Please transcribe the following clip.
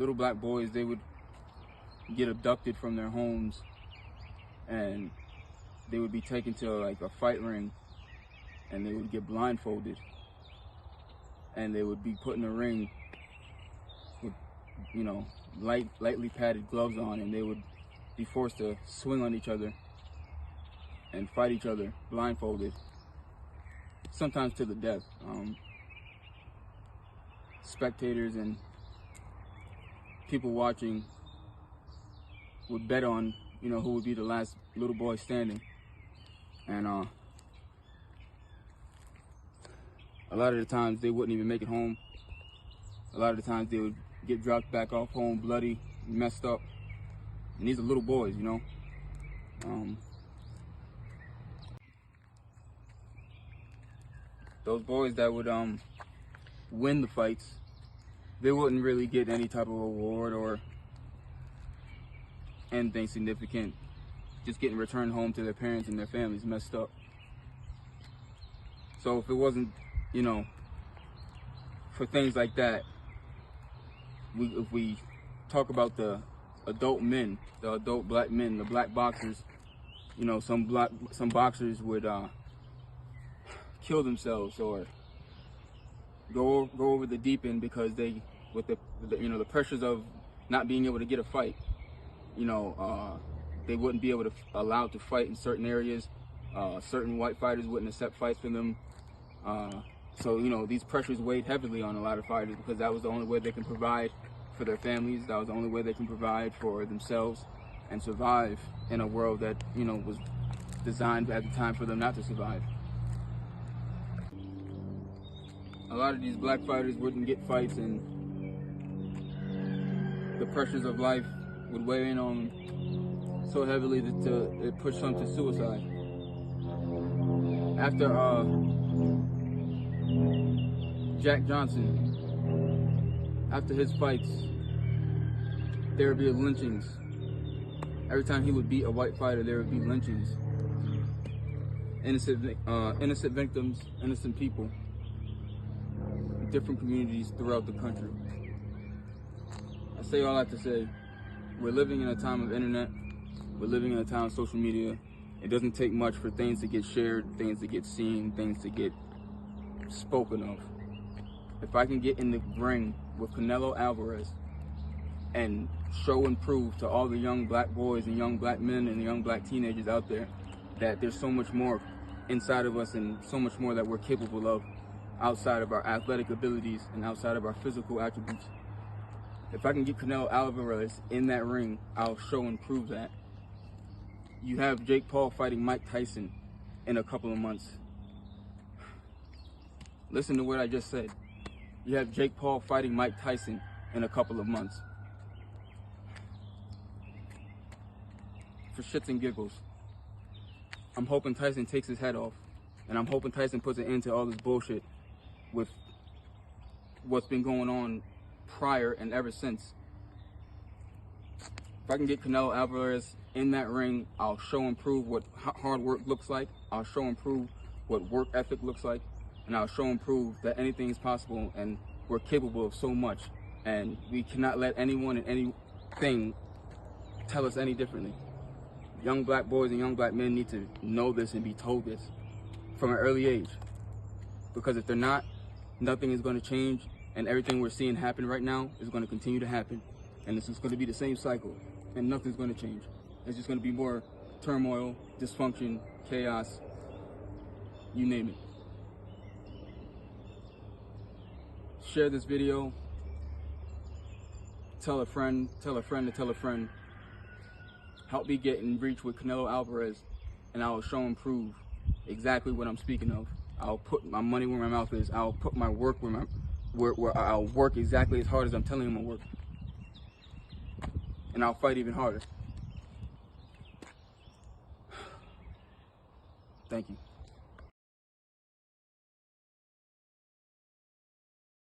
little black boys, they would get abducted from their homes and they would be taken to like a fight ring and they would get blindfolded and they would be put in a ring with, you know, lightly padded gloves on, and they would be forced to swing on each other and fight each other blindfolded, sometimes to the death. Spectators and people watching would bet on, you know, who would be the last little boy standing. And a lot of the times they wouldn't even make it home. A lot of the times they would get dropped back off home bloody, messed up. And these are little boys, you know. Those boys that would win the fights, they wouldn't really get any type of award or anything significant. Just getting returned home to their parents and their families messed up. So if it wasn't, you know, for things like that, if we talk about the adult men, the adult black men, the black boxers, you know, some boxers would kill themselves or go over the deep end because they, with the you know, the pressures of not being able to get a fight, you know, they wouldn't be able to allowed to fight in certain areas. Certain white fighters wouldn't accept fights from them. So, you know, these pressures weighed heavily on a lot of fighters because that was the only way they can provide for their families. That was the only way they can provide for themselves and survive in a world that, you know, was designed at the time for them not to survive. A lot of these black fighters wouldn't get fights, and the pressures of life would weigh in on them so heavily that it pushed some to suicide. After Jack Johnson, after his fights, there would be lynchings. Every time he would beat a white fighter, there would be lynchings. Innocent victims, innocent people, different communities throughout the country. I say all that to say, we're living in a time of internet. We're living in a time of social media. It doesn't take much for things to get shared, things to get seen, things to get spoken of. If I can get in the ring with Canelo Alvarez and show and prove to all the young black boys and young black men and young black teenagers out there that there's so much more inside of us and so much more that we're capable of outside of our athletic abilities and outside of our physical attributes. If I can get Canelo Alvarez in that ring, I'll show and prove that. You have Jake Paul fighting Mike Tyson in a couple of months. Listen to what I just said. You have Jake Paul fighting Mike Tyson in a couple of months. For shits and giggles. I'm hoping Tyson takes his head off, and I'm hoping Tyson puts an end to all this bullshit with what's been going on prior and ever since. If I can get Canelo Alvarez in that ring, I'll show and prove what hard work looks like. I'll show and prove what work ethic looks like. And I'll show and prove that anything is possible and we're capable of so much. And we cannot let anyone and anything tell us any differently. Young black boys and young black men need to know this and be told this from an early age. Because if they're not, nothing is going to change, and everything we're seeing happen right now is going to continue to happen. And this is going to be the same cycle, and nothing's going to change. It's just going to be more turmoil, dysfunction, chaos, you name it. Share this video. Tell a friend to tell a friend. Help me get in reach with Canelo Alvarez, and I will show and prove exactly what I'm speaking of. I'll put my money where my mouth is. I'll put my work where I'll work exactly as hard as I'm telling him to work. And I'll fight even harder. Thank you.